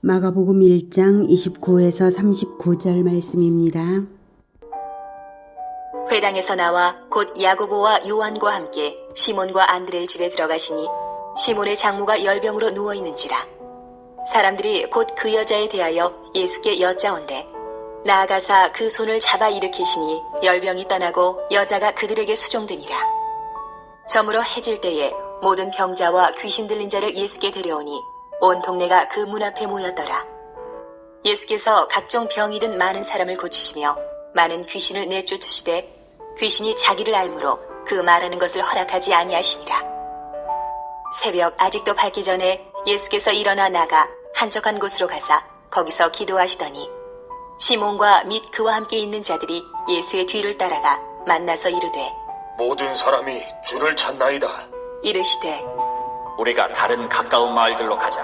마가복음 1장 29에서 39절 말씀입니다. 회당에서 나와 곧 야고보와 요한과 함께 시몬과 안드레의 집에 들어가시니 시몬의 장모가 열병으로 누워있는지라. 사람들이 곧 그 여자에 대하여 예수께 여짜온대 나아가사 그 손을 잡아 일으키시니 열병이 떠나고 여자가 그들에게 수종되니라. 저물어 해질 때에 모든 병자와 귀신 들린 자를 예수께 데려오니 온 동네가 그 문 앞에 모였더라. 예수께서 각종 병이 든 많은 사람을 고치시며 많은 귀신을 내쫓으시되 귀신이 자기를 알므로 그 말하는 것을 허락하지 아니하시니라. 새벽 아직도 밝기 전에 예수께서 일어나 나가 한적한 곳으로 가사 거기서 기도하시더니 시몬과 및 그와 함께 있는 자들이 예수의 뒤를 따라가 만나서 이르되 모든 사람이 주를 찾나이다. 이르시되 우리가 다른 가까운 마을들로 가자.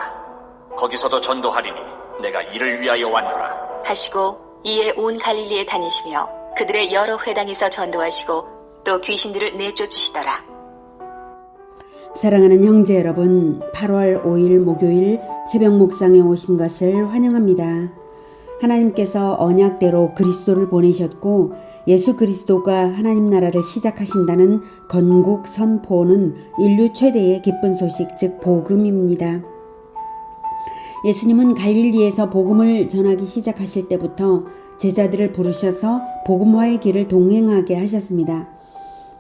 거기서도 전도하리니 내가 이를 위하여 왔노라. 하시고 이에 온 갈릴리에 다니시며 그들의 여러 회당에서 전도하시고 또 귀신들을 내쫓으시더라. 사랑하는 형제 여러분, 8월 5일 목요일 새벽 묵상에 오신 것을 환영합니다. 하나님께서 언약대로 그리스도를 보내셨고 예수 그리스도가 하나님 나라를 시작하신다는 건국 선포는 인류 최대의 기쁜 소식, 즉 복음입니다. 예수님은 갈릴리에서 복음을 전하기 시작하실 때부터 제자들을 부르셔서 복음화의 길을 동행하게 하셨습니다.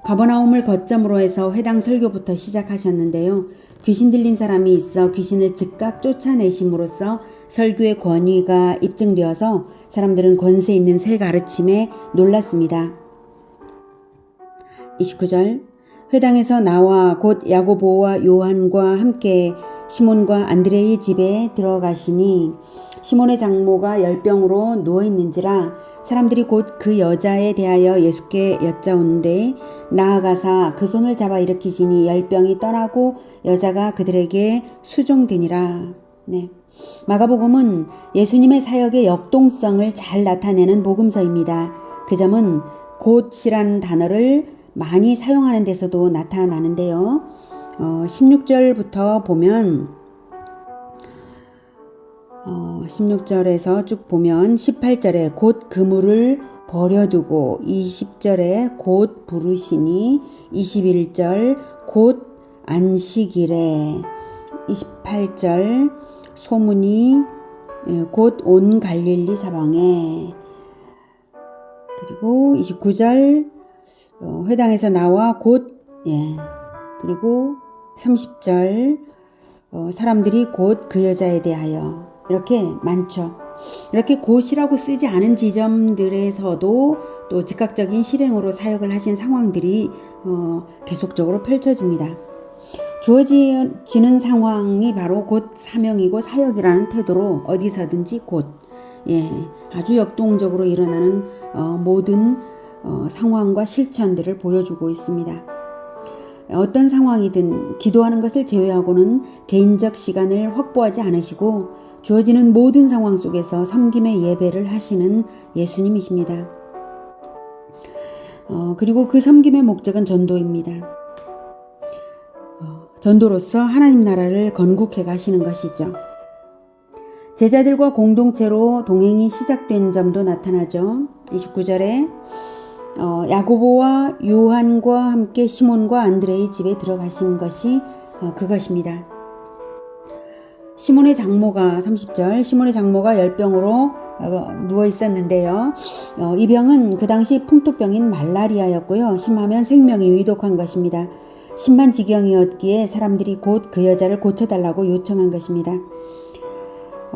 가버나움을 거점으로 해서 회당 설교부터 시작하셨는데요. 귀신 들린 사람이 있어 귀신을 즉각 쫓아내심으로써 설교의 권위가 입증되어서 사람들은 권세 있는 새 가르침에 놀랐습니다. 29절 회당에서 나와 곧 야고보와 요한과 함께 시몬과 안드레의 집에 들어가시니 시몬의 장모가 열병으로 누워있는지라. 사람들이 곧 그 여자에 대하여 예수께 여짜온대 나아가사 그 손을 잡아 일으키시니 열병이 떠나고 여자가 그들에게 수종되니라. 네. 마가복음은 예수님의 사역의 역동성을 잘 나타내는 복음서입니다. 그 점은 곧이라는 단어를 많이 사용하는 데서도 나타나는데요. 16절부터 보면 16절에서 쭉 보면 18절에 곧 그물을 버려두고 20절에 곧 부르시니 21절 곧 안식일에 28절 소문이 곧 온 갈릴리 사방에 그리고 29절 회당에서 나와 곧 그리고 30절 사람들이 곧 그 여자에 대하여 이렇게 많죠. 이렇게 곧이라고 쓰지 않은 지점들에서도 또 즉각적인 실행으로 사역을 하신 상황들이 계속적으로 펼쳐집니다. 주어지는 상황이 바로 곧 사명이고 사역이라는 태도로 어디서든지 곧 아주 역동적으로 일어나는 모든 상황과 실천들을 보여주고 있습니다. 어떤 상황이든 기도하는 것을 제외하고는 개인적 시간을 확보하지 않으시고 주어지는 모든 상황 속에서 섬김의 예배를 하시는 예수님이십니다. 그리고 그 섬김의 목적은 전도입니다. 전도로서 하나님 나라를 건국해 가시는 것이죠. 제자들과 공동체로 동행이 시작된 점도 나타나죠. 29절에 야고보와 요한과 함께 시몬과 안드레의 집에 들어가신 것이 그것입니다. 시몬의 장모가 30절 시몬의 장모가 열병으로 누워 있었는데요. 이 병은 그 당시 풍토병인 말라리아였고요. 심하면 생명이 위독한 것입니다. 심만지경이었기에 사람들이 곧 그 여자를 고쳐달라고 요청한 것입니다.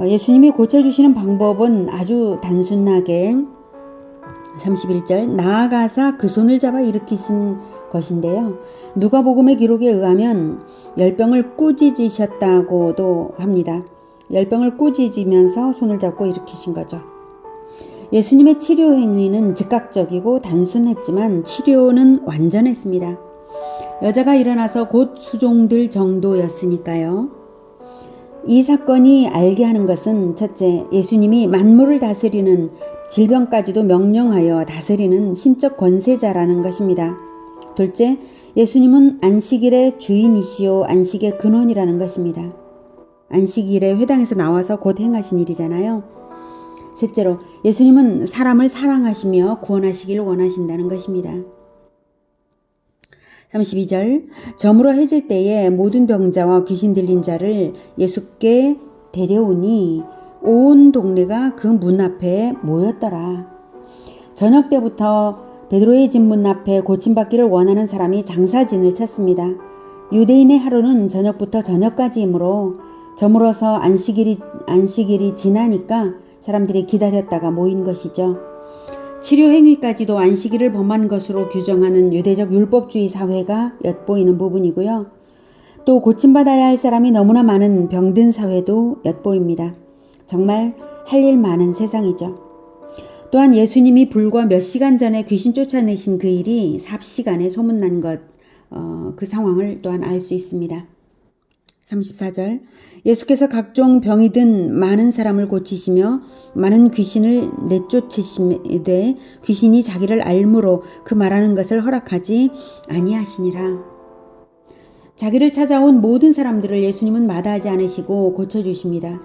예수님이 고쳐주시는 방법은 아주 단순하게 31절 나아가사 그 손을 잡아 일으키신 것인데요. 누가복음의 기록에 의하면 열병을 꾸짖으셨다고도 합니다. 열병을 꾸짖으면서 손을 잡고 일으키신 거죠. 예수님의 치료 행위는 즉각적이고 단순했지만 치료는 완전했습니다. 여자가 일어나서 곧 수종될 정도였으니까요. 이 사건이 알게 하는 것은 첫째, 예수님이 만물을 다스리는 질병까지도 명령하여 다스리는 신적 권세자라는 것입니다. 둘째, 예수님은 안식일의 주인이시요 안식의 근원이라는 것입니다. 안식일에 회당에서 나와서 곧 행하신 일이잖아요. 셋째로 예수님은 사람을 사랑하시며 구원하시기를 원하신다는 것입니다. 32절 저물어 해질 때에 모든 병자와 귀신 들린 자를 예수께 데려오니 온 동네가 그 문 앞에 모였더라. 저녁 때부터 베드로의 집 문 앞에 고침받기를 원하는 사람이 장사진을 쳤습니다. 유대인의 하루는 저녁부터 저녁까지이므로 저물어서 안식일이 지나니까 사람들이 기다렸다가 모인 것이죠. 치료 행위까지도 안식일을 범한 것으로 규정하는 유대적 율법주의 사회가 엿보이는 부분이고요. 또 고침받아야 할 사람이 너무나 많은 병든 사회도 엿보입니다. 정말 할 일 많은 세상이죠. 또한 예수님이 불과 몇 시간 전에 귀신 쫓아내신 그 일이 삽시간에 소문난 것, 그 상황을 또한 알 수 있습니다. 34절 예수께서 각종 병이 든 많은 사람을 고치시며 많은 귀신을 내쫓으시되 귀신이 자기를 알므로 그 말하는 것을 허락하지 아니하시니라. 자기를 찾아온 모든 사람들을 예수님은 마다하지 않으시고 고쳐주십니다.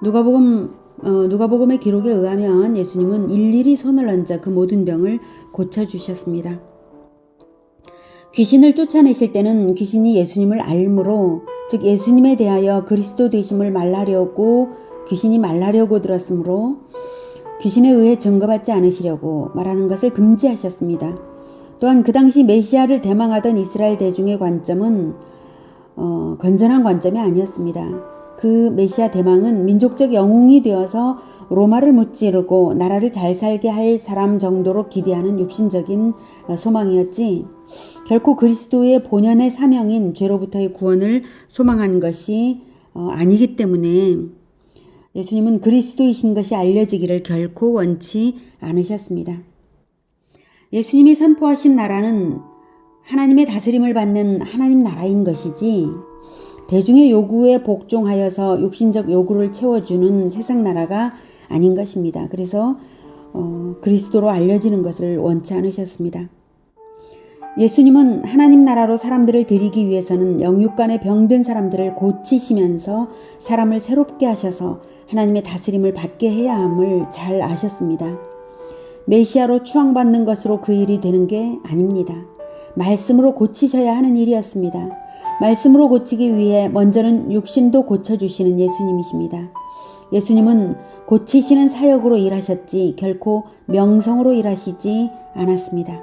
누가복음의 기록에 의하면 예수님은 일일이 손을 얹어 그 모든 병을 고쳐주셨습니다. 귀신을 쫓아내실 때는 귀신이 예수님을 알므로, 즉 예수님에 대하여 그리스도 되심을 말하려고 귀신이 말하려고 들었으므로 귀신에 의해 증거받지 않으시려고 말하는 것을 금지하셨습니다. 또한 그 당시 메시아를 대망하던 이스라엘 대중의 관점은 건전한 관점이 아니었습니다. 그 메시아 대망은 민족적 영웅이 되어서 로마를 무찌르고 나라를 잘 살게 할 사람 정도로 기대하는 육신적인 소망이었지, 결코 그리스도의 본연의 사명인 죄로부터의 구원을 소망한 것이 아니기 때문에 예수님은 그리스도이신 것이 알려지기를 결코 원치 않으셨습니다. 예수님이 선포하신 나라는 하나님의 다스림을 받는 하나님 나라인 것이지, 대중의 요구에 복종하여서 육신적 요구를 채워주는 세상 나라가 아닌 것입니다. 그래서 그리스도로 알려지는 것을 원치 않으셨습니다. 예수님은 하나님 나라로 사람들을 데리기 위해서는 영육간의 병든 사람들을 고치시면서 사람을 새롭게 하셔서 하나님의 다스림을 받게 해야 함을 잘 아셨습니다. 메시아로 추앙받는 것으로 그 일이 되는 게 아닙니다. 말씀으로 고치셔야 하는 일이었습니다. 말씀으로 고치기 위해 먼저는 육신도 고쳐주시는 예수님이십니다. 예수님은 고치시는 사역으로 일하셨지 결코 명성으로 일하시지 않았습니다.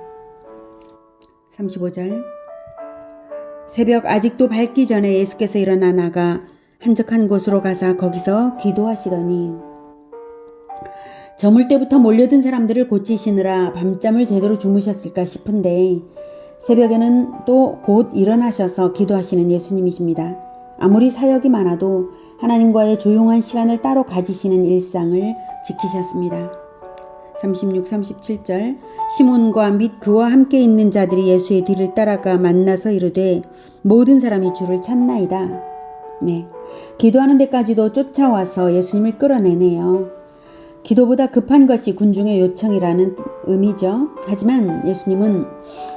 35절 새벽 아직도 밝기 전에 예수께서 일어나 나가 한적한 곳으로 가사 거기서 기도하시더니, 저물 때부터 몰려든 사람들을 고치시느라 밤잠을 제대로 주무셨을까 싶은데 새벽에는 또 곧 일어나셔서 기도하시는 예수님이십니다. 아무리 사역이 많아도 하나님과의 조용한 시간을 따로 가지시는 일상을 지키셨습니다. 36, 37절 시몬과 및 그와 함께 있는 자들이 예수의 뒤를 따라가 만나서 이르되 모든 사람이 주를 찾나이다. 네, 기도하는 데까지도 쫓아와서 예수님을 끌어내네요. 기도보다 급한 것이 군중의 요청이라는 의미죠. 하지만 예수님은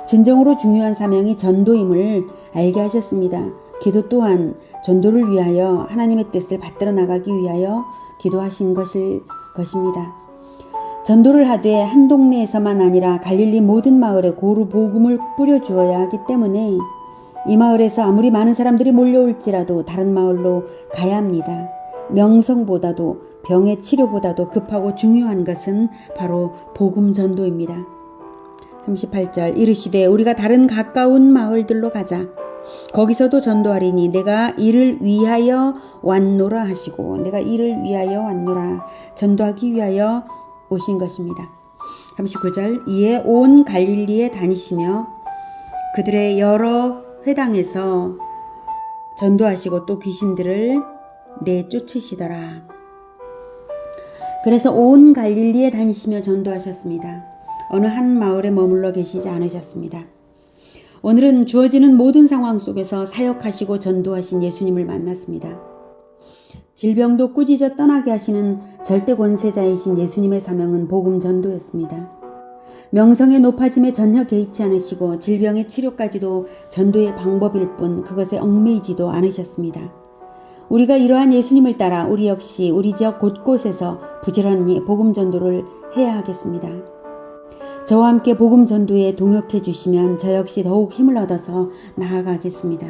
진정으로 중요한 사명이 전도임을 알게 하셨습니다. 기도 또한 전도를 위하여 하나님의 뜻을 받들어 나가기 위하여 기도하신 것입니다. 전도를 하되 한 동네에서만 아니라 갈릴리 모든 마을에 고루 복음을 뿌려주어야 하기 때문에 이 마을에서 아무리 많은 사람들이 몰려올지라도 다른 마을로 가야 합니다. 명성보다도 병의 치료보다도 급하고 중요한 것은 바로 복음 전도입니다. 38절 이르시되 우리가 다른 가까운 마을들로 가자. 거기서도 전도하리니 내가 이를 위하여 왔노라 하시고, 내가 이를 위하여 왔노라, 전도하기 위하여 오신 것입니다. 39절 이에 온 갈릴리에 다니시며 그들의 여러 회당에서 전도하시고 또 귀신들을 내쫓으시더라. 그래서 온 갈릴리에 다니시며 전도하셨습니다. 어느 한 마을에 머물러 계시지 않으셨습니다. 오늘은 주어지는 모든 상황 속에서 사역하시고 전도하신 예수님을 만났습니다. 질병도 꾸짖어 떠나게 하시는 절대 권세자이신 예수님의 사명은 복음 전도였습니다. 명성의 높아짐에 전혀 개의치 않으시고 질병의 치료까지도 전도의 방법일 뿐 그것에 얽매이지도 않으셨습니다. 우리가 이러한 예수님을 따라 우리 역시 우리 지역 곳곳에서 부지런히 복음 전도를 해야 하겠습니다. 저와 함께 복음 전도에 동역해 주시면 저 역시 더욱 힘을 얻어서 나아가겠습니다.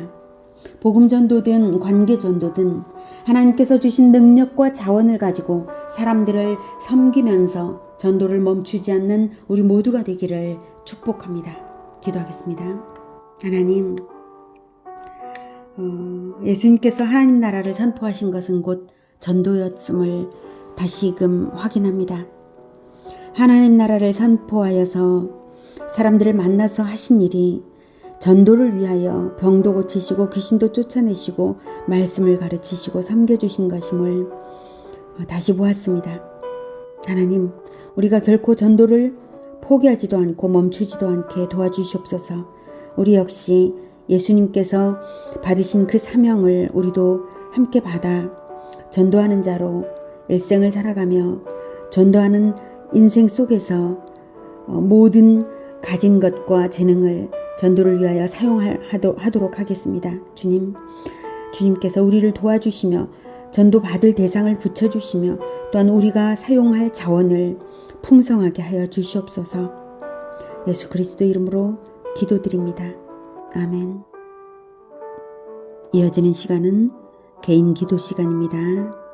복음 전도든 관계 전도든 하나님께서 주신 능력과 자원을 가지고 사람들을 섬기면서 전도를 멈추지 않는 우리 모두가 되기를 축복합니다. 기도하겠습니다. 하나님, 예수님께서 하나님 나라를 선포하신 것은 곧 전도였음을 다시금 확인합니다. 하나님 나라를 선포하여서 사람들을 만나서 하신 일이 전도를 위하여 병도 고치시고 귀신도 쫓아내시고 말씀을 가르치시고 섬겨주신 것임을 다시 보았습니다. 하나님, 우리가 결코 전도를 포기하지도 않고 멈추지도 않게 도와주시옵소서. 우리 역시 예수님께서 받으신 그 사명을 우리도 함께 받아 전도하는 자로 일생을 살아가며 전도하는 인생 속에서 모든 가진 것과 재능을 전도를 위하여 사용하도록 하겠습니다. 주님께서 우리를 도와주시며 전도 받을 대상을 붙여주시며 또한 우리가 사용할 자원을 풍성하게 하여 주시옵소서. 예수 그리스도 이름으로 기도드립니다. 아멘. 이어지는 시간은 개인 기도 시간입니다.